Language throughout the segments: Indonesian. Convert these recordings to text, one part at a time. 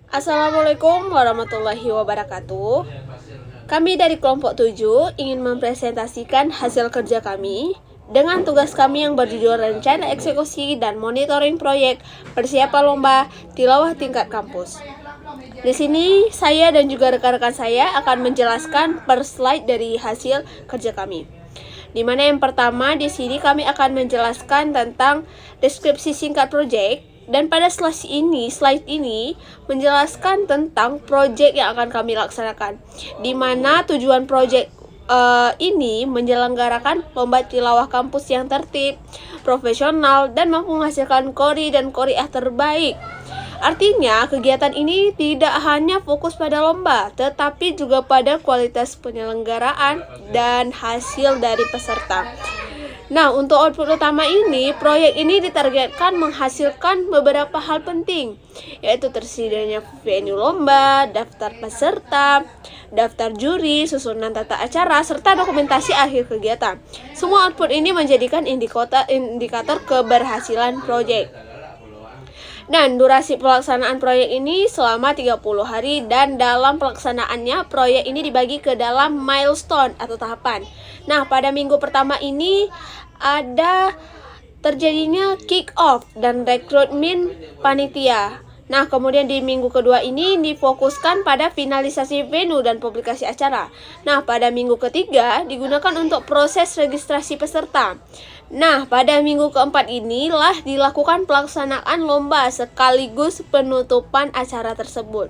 Assalamualaikum warahmatullahi wabarakatuh. Kami dari kelompok 7 ingin mempresentasikan hasil kerja kami dengan tugas kami yang berjudul Rencana Eksekusi dan Monitoring Proyek Persiapan Lomba Tilawah Tingkat Kampus. Di sini saya dan juga rekan-rekan saya akan menjelaskan per slide dari hasil kerja kami. Di mana yang pertama di sini kami akan menjelaskan tentang deskripsi singkat proyek, dan pada slide ini menjelaskan tentang proyek yang akan kami laksanakan. Di mana tujuan proyek ini menyelenggarakan lomba tilawah kampus yang tertib, profesional, dan mampu menghasilkan qori dan qoriah terbaik. Artinya, kegiatan ini tidak hanya fokus pada lomba, tetapi juga pada kualitas penyelenggaraan dan hasil dari peserta. Nah, untuk output utama ini, proyek ini ditargetkan menghasilkan beberapa hal penting, yaitu tersedianya venue lomba, daftar peserta, daftar juri, susunan tata acara, serta dokumentasi akhir kegiatan. Semua output ini menjadikan indikator keberhasilan proyek. Dan durasi pelaksanaan proyek ini selama 30 hari, dan dalam pelaksanaannya proyek ini dibagi ke dalam milestone atau tahapan. Nah, pada minggu pertama ini ada terjadinya kick off dan rekrutmen panitia. Nah, kemudian di minggu kedua ini difokuskan pada finalisasi venue dan publikasi acara. Nah, pada minggu ketiga digunakan untuk proses registrasi peserta. Nah, pada minggu keempat inilah dilakukan pelaksanaan lomba sekaligus penutupan acara tersebut.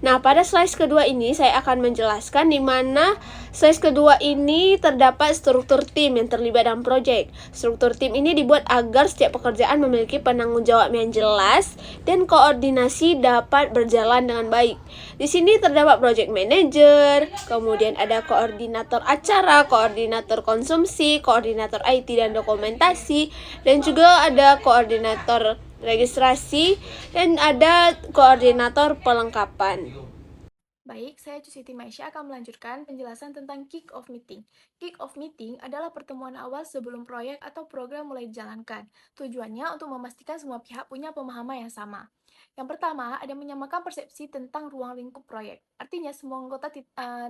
Nah, pada slide kedua ini saya akan menjelaskan di mana slide kedua ini terdapat struktur tim yang terlibat dalam proyek. Struktur tim ini dibuat agar setiap pekerjaan memiliki penanggung jawab yang jelas dan koordinasi dapat berjalan dengan baik. Di sini terdapat project manager, kemudian ada koordinator acara, koordinator konsumsi, koordinator IT dan dokumentasi, dan juga ada koordinator registrasi, dan ada koordinator pelengkapan. Baik, saya Siti Maisha akan melanjutkan penjelasan tentang kick-off meeting. Kick-off meeting adalah pertemuan awal sebelum proyek atau program mulai dijalankan. Tujuannya untuk memastikan semua pihak punya pemahaman yang sama. Yang pertama, ada menyamakan persepsi tentang ruang lingkup proyek. Artinya, semua anggota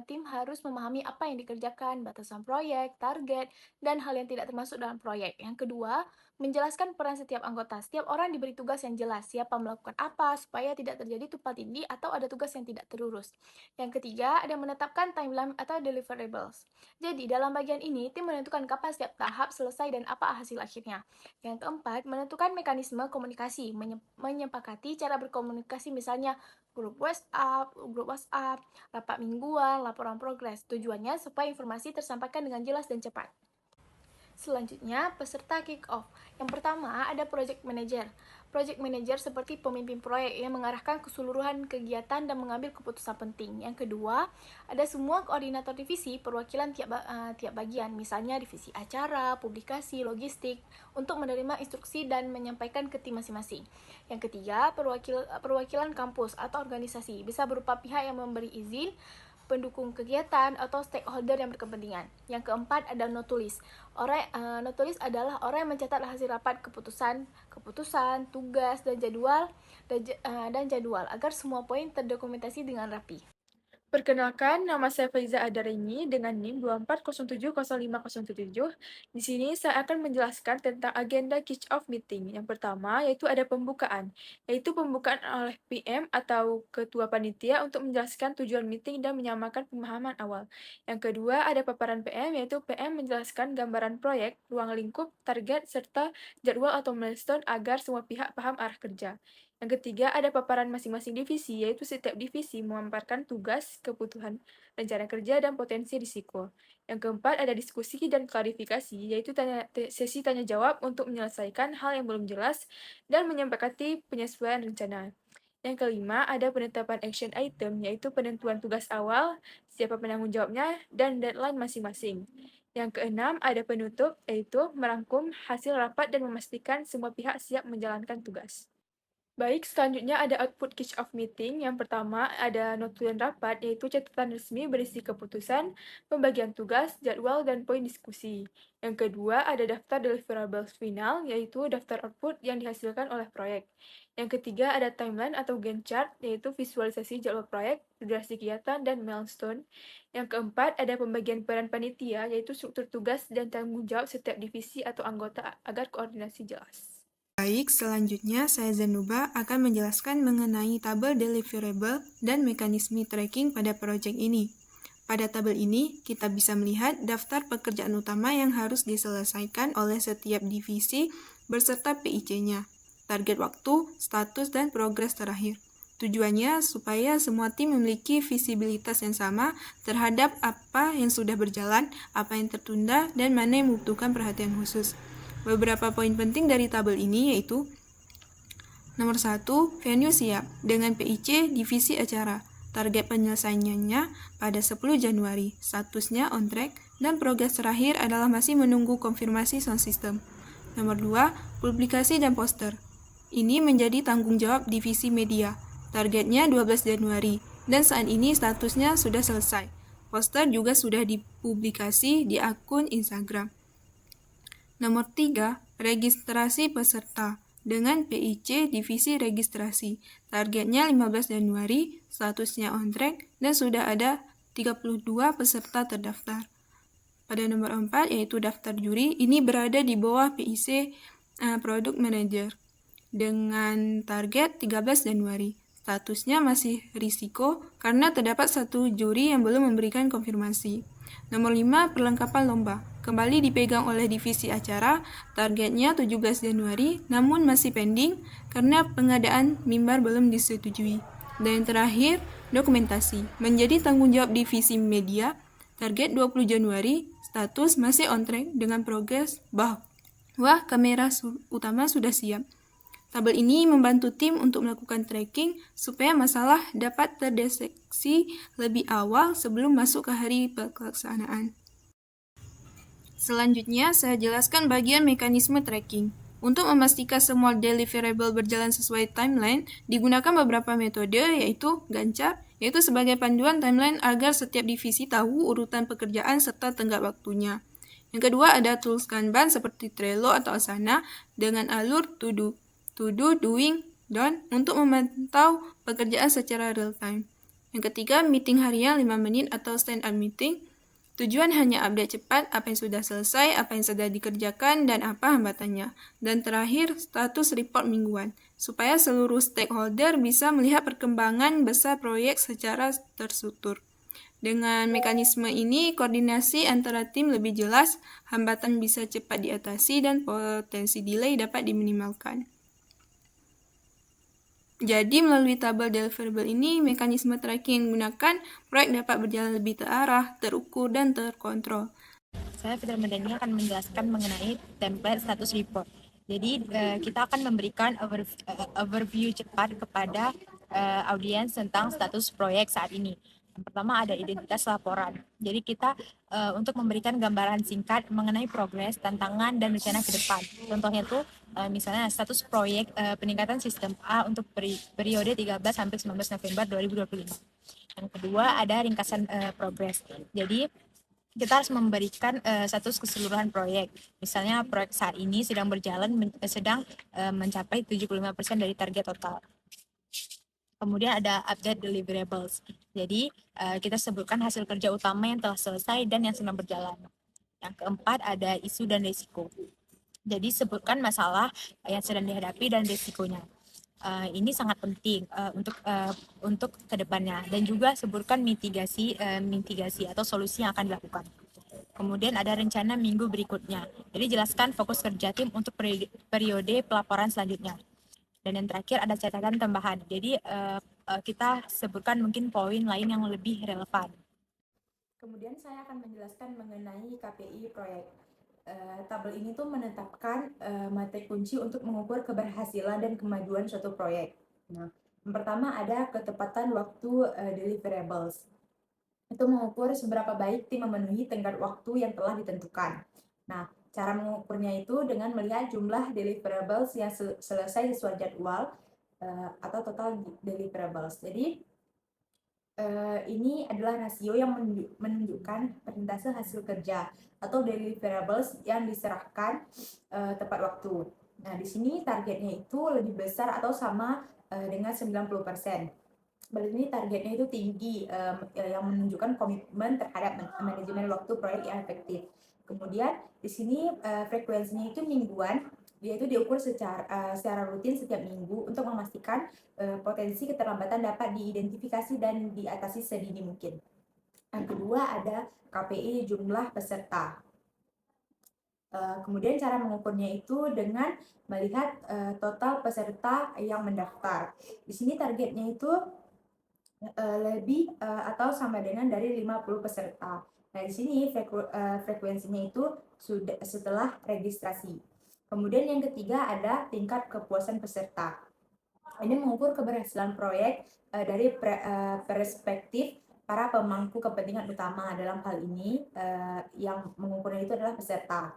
tim harus memahami apa yang dikerjakan, batasan proyek, target, dan hal yang tidak termasuk dalam proyek. Yang kedua, menjelaskan peran setiap anggota. Setiap orang diberi tugas yang jelas, siapa melakukan apa, supaya tidak terjadi tumpang tindih atau ada tugas yang tidak terurus. Yang ketiga, ada menetapkan timeline atau deliverables. Jadi, dalam bagian ini, tim menentukan kapan setiap tahap selesai dan apa hasil akhirnya. Yang keempat, menentukan mekanisme komunikasi, menyepakati cara berkomunikasi, misalnya grup WhatsApp, rapat mingguan, laporan progres. Tujuannya supaya informasi tersampaikan dengan jelas dan cepat. Selanjutnya, peserta kick-off. Yang pertama, ada project manager. Project manager seperti pemimpin proyek yang mengarahkan keseluruhan kegiatan dan mengambil keputusan penting. Yang kedua, ada semua koordinator divisi perwakilan tiap bagian, misalnya divisi acara, publikasi, logistik, untuk menerima instruksi dan menyampaikan ke tim masing-masing. Yang ketiga, perwakilan kampus atau organisasi, bisa berupa pihak yang memberi izin, pendukung kegiatan, atau stakeholder yang berkepentingan. Yang keempat, ada notulis. Notulis adalah orang yang mencatat hasil rapat keputusan, tugas, dan jadwal agar semua poin terdokumentasi dengan rapi. Perkenalkan, nama saya Faiza Adareni dengan NIM 24070507. Di sini saya akan menjelaskan tentang agenda kick-off meeting. Yang pertama yaitu ada pembukaan, yaitu pembukaan oleh PM atau ketua panitia untuk menjelaskan tujuan meeting dan menyamakan pemahaman awal. Yang kedua ada paparan PM, yaitu PM menjelaskan gambaran proyek, ruang lingkup, target, serta jadwal atau milestone agar semua pihak paham arah kerja. Yang ketiga, ada paparan masing-masing divisi, yaitu setiap divisi memaparkan tugas, kebutuhan, rencana kerja, dan potensi risiko. Yang keempat, ada diskusi dan klarifikasi, yaitu sesi tanya jawab untuk menyelesaikan hal yang belum jelas dan menyepakati penyesuaian rencana. Yang kelima, ada penetapan action item, yaitu penentuan tugas awal, siapa penanggung jawabnya, dan deadline masing-masing. Yang keenam, ada penutup, yaitu merangkum hasil rapat dan memastikan semua pihak siap menjalankan tugas. Baik, selanjutnya ada output kick-off meeting. Yang pertama ada notulen rapat, yaitu catatan resmi berisi keputusan, pembagian tugas, jadwal, dan poin diskusi. Yang kedua ada daftar deliverables final, yaitu daftar output yang dihasilkan oleh proyek. Yang ketiga ada timeline atau Gantt chart, yaitu visualisasi jadwal proyek, durasi kegiatan, dan milestone. Yang keempat ada pembagian peran panitia, yaitu struktur tugas dan tanggung jawab setiap divisi atau anggota agar koordinasi jelas. Baik, selanjutnya saya Zanuba akan menjelaskan mengenai tabel deliverable dan mekanisme tracking pada proyek ini. Pada tabel ini, kita bisa melihat daftar pekerjaan utama yang harus diselesaikan oleh setiap divisi beserta PIC-nya, target waktu, status, dan progres terakhir. Tujuannya supaya semua tim memiliki visibilitas yang sama terhadap apa yang sudah berjalan, apa yang tertunda, dan mana yang membutuhkan perhatian khusus. Beberapa poin penting dari tabel ini yaitu nomor 1, venue siap dengan PIC divisi acara. Target penyelesaiannya pada 10 Januari, statusnya on track, dan progres terakhir adalah masih menunggu konfirmasi sound system. Nomor 2, publikasi dan poster. Ini menjadi tanggung jawab divisi media. Targetnya 12 Januari, dan saat ini statusnya sudah selesai. Poster juga sudah dipublikasi di akun Instagram. Nomor 3, registrasi peserta dengan PIC divisi registrasi. Targetnya 15 Januari, statusnya on track, dan sudah ada 32 peserta terdaftar. Pada nomor 4, yaitu daftar juri, ini berada di bawah PIC Product Manager dengan target 13 Januari. Statusnya masih risiko karena terdapat satu juri yang belum memberikan konfirmasi. Nomor 5, perlengkapan lomba. Kembali dipegang oleh divisi acara, targetnya 17 Januari, namun masih pending karena pengadaan mimbar belum disetujui. Dan yang terakhir, dokumentasi. Menjadi tanggung jawab divisi media, target 20 Januari, status masih on track dengan progres bahwa kamera utama sudah siap. Tabel ini membantu tim untuk melakukan tracking supaya masalah dapat terdeteksi lebih awal sebelum masuk ke hari pelaksanaan. Selanjutnya, saya jelaskan bagian mekanisme tracking. Untuk memastikan semua deliverable berjalan sesuai timeline, digunakan beberapa metode yaitu Gantt chart, yaitu sebagai panduan timeline agar setiap divisi tahu urutan pekerjaan serta tenggat waktunya. Yang kedua ada tools Kanban seperti Trello atau Asana dengan alur to do, doing, done untuk memantau pekerjaan secara real time. Yang ketiga, meeting harian 5 menit atau stand-up meeting. Tujuan hanya update cepat apa yang sudah selesai, apa yang sedang dikerjakan, dan apa hambatannya. Dan terakhir, status report mingguan, supaya seluruh stakeholder bisa melihat perkembangan besar proyek secara terstruktur. Dengan mekanisme ini, koordinasi antara tim lebih jelas, hambatan bisa cepat diatasi, dan potensi delay dapat diminimalkan. Jadi, melalui tabel deliverable ini, mekanisme tracking yang digunakan, proyek dapat berjalan lebih terarah, terukur, dan terkontrol. Saya Fitri Madani akan menjelaskan mengenai template status report. Jadi kita akan memberikan overview cepat kepada audiens tentang status proyek saat ini. Yang pertama ada identitas laporan. Jadi kita untuk memberikan gambaran singkat mengenai progres, tantangan, dan rencana ke depan. Contohnya itu misalnya status proyek peningkatan sistem A untuk periode 13 sampai 19 November 2025. Yang kedua ada ringkasan progres. Jadi kita harus memberikan status keseluruhan proyek. Misalnya proyek saat ini sedang berjalan sedang mencapai 75% dari target total. Kemudian ada update deliverables. Jadi kita sebutkan hasil kerja utama yang telah selesai dan yang sedang berjalan. Yang keempat ada isu dan risiko. Jadi sebutkan masalah yang sedang dihadapi dan risikonya. Ini sangat penting untuk kedepannya, dan juga sebutkan mitigasi atau solusi yang akan dilakukan. Kemudian ada rencana minggu berikutnya. Jadi jelaskan fokus kerja tim untuk periode pelaporan selanjutnya. Dan yang terakhir ada catatan tambahan. Jadi kita sebutkan mungkin poin lain yang lebih relevan. Kemudian saya akan menjelaskan mengenai KPI proyek. Tabel ini tuh menetapkan materi kunci untuk mengukur keberhasilan dan kemajuan suatu proyek. Nah, yang pertama ada ketepatan waktu deliverables. Itu mengukur seberapa baik tim memenuhi tenggat waktu yang telah ditentukan. Nah, cara mengukurnya itu dengan melihat jumlah deliverables yang selesai sesuai jadwal atau total deliverables. Jadi ini adalah rasio yang menunjukkan persentase hasil kerja atau deliverables yang diserahkan tepat waktu. Nah, di sini targetnya itu lebih besar atau sama dengan 90%. Berarti ini targetnya itu tinggi, yang menunjukkan komitmen terhadap manajemen waktu proyek yang efektif. Kemudian di sini frekuensinya itu mingguan, yaitu diukur secara rutin setiap minggu untuk memastikan potensi keterlambatan dapat diidentifikasi dan diatasi sedini mungkin. Yang kedua ada KPI jumlah peserta. Kemudian cara mengukurnya itu dengan melihat total peserta yang mendaftar. Di sini targetnya itu lebih atau sama dengan dari 50 peserta. Nah, di sini frekuensinya itu sudah setelah registrasi. Kemudian yang ketiga ada tingkat kepuasan peserta. Ini mengukur keberhasilan proyek dari perspektif para pemangku kepentingan utama. Dalam hal ini yang mengukurnya itu adalah peserta.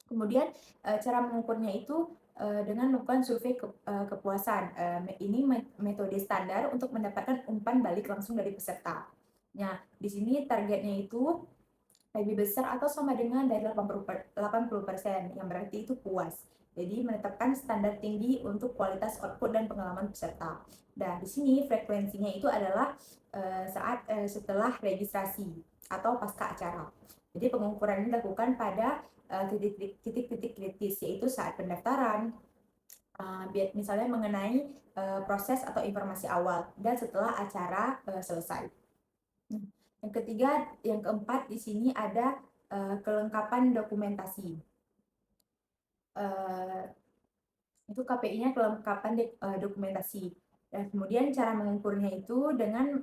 Kemudian cara mengukurnya itu dengan melakukan survei kepuasan. Ini metode standar untuk mendapatkan umpan balik langsung dari peserta. Nah, di sini targetnya itu lebih besar atau sama dengan dari 80%, yang berarti itu puas. Jadi menetapkan standar tinggi untuk kualitas output dan pengalaman peserta. Nah, di sini frekuensinya itu adalah setelah registrasi atau pasca acara. Jadi pengukuran ini dilakukan pada titik-titik kritis, yaitu saat pendaftaran, misalnya mengenai proses atau informasi awal, dan setelah acara selesai. Yang ketiga, yang keempat di sini ada kelengkapan dokumentasi. Itu KPI-nya kelengkapan dokumentasi. Dan kemudian cara mengukurnya itu dengan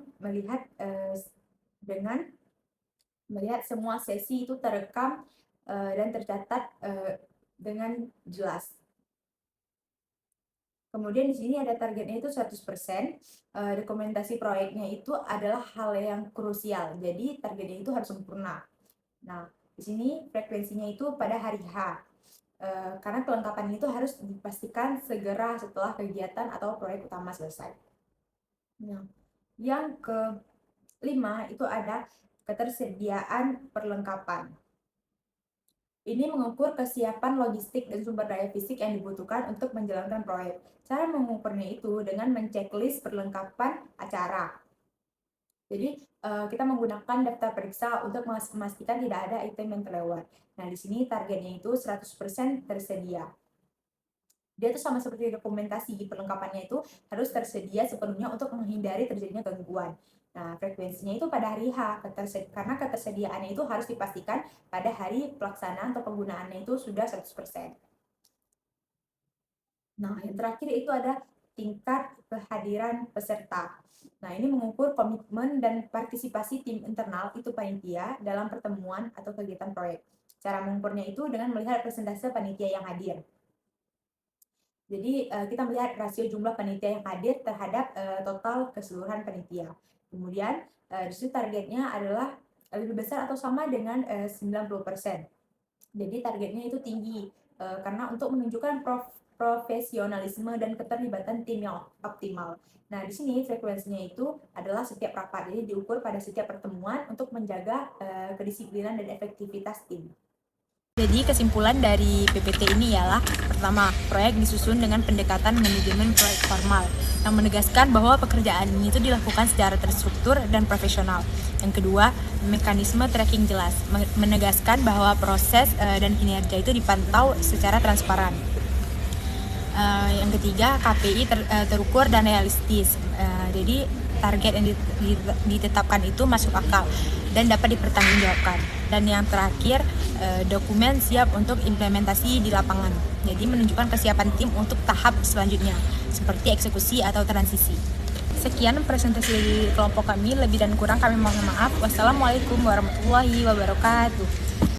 melihat semua sesi itu terekam dan tercatat dengan jelas. Kemudian di sini ada targetnya itu 100%. Dokumentasi proyeknya itu adalah hal yang krusial. Jadi targetnya itu harus sempurna. Nah, di sini frekuensinya itu pada hari H. Karena kelengkapan itu harus dipastikan segera setelah kegiatan atau proyek utama selesai. Nah, yang kelima itu ada ketersediaan perlengkapan. Ini mengukur kesiapan logistik dan sumber daya fisik yang dibutuhkan untuk menjalankan proyek. Cara mengukurnya itu dengan menceklis perlengkapan acara. Jadi kita menggunakan daftar periksa untuk memastikan tidak ada item yang terlewat. Nah, di sini targetnya itu 100% tersedia. Dia itu sama seperti dokumentasi, perlengkapannya itu harus tersedia sepenuhnya untuk menghindari terjadinya gangguan. Nah, frekuensinya itu pada hari H, karena ketersediaannya itu harus dipastikan pada hari pelaksanaan atau penggunaannya itu sudah 100%. Nah, yang terakhir itu ada tingkat kehadiran peserta. Nah, ini mengukur komitmen dan partisipasi tim internal itu panitia dalam pertemuan atau kegiatan proyek. Cara mengukurnya itu dengan melihat persentase panitia yang hadir. Jadi, kita melihat rasio jumlah panitia yang hadir terhadap total keseluruhan panitia. Kemudian, di situ targetnya adalah lebih besar atau sama dengan 90%. Jadi, targetnya itu tinggi karena untuk menunjukkan profesionalisme dan keterlibatan tim yang optimal. Nah, di sini frekuensinya itu adalah setiap rapat, jadi diukur pada setiap pertemuan untuk menjaga kedisiplinan dan efektivitas tim. Jadi kesimpulan dari PPT ini ialah pertama, proyek disusun dengan pendekatan manajemen proyek formal yang menegaskan bahwa pekerjaan ini itu dilakukan secara terstruktur dan profesional. Yang kedua, mekanisme tracking jelas, menegaskan bahwa proses dan kinerja itu dipantau secara transparan. Yang ketiga, KPI terukur dan realistis. Jadi target yang ditetapkan itu masuk akal dan dapat dipertanggungjawabkan. Dan yang terakhir, dokumen siap untuk implementasi di lapangan. Jadi menunjukkan kesiapan tim untuk tahap selanjutnya, seperti eksekusi atau transisi. Sekian presentasi dari kelompok kami, lebih dan kurang kami mohon maaf. Wassalamualaikum warahmatullahi wabarakatuh.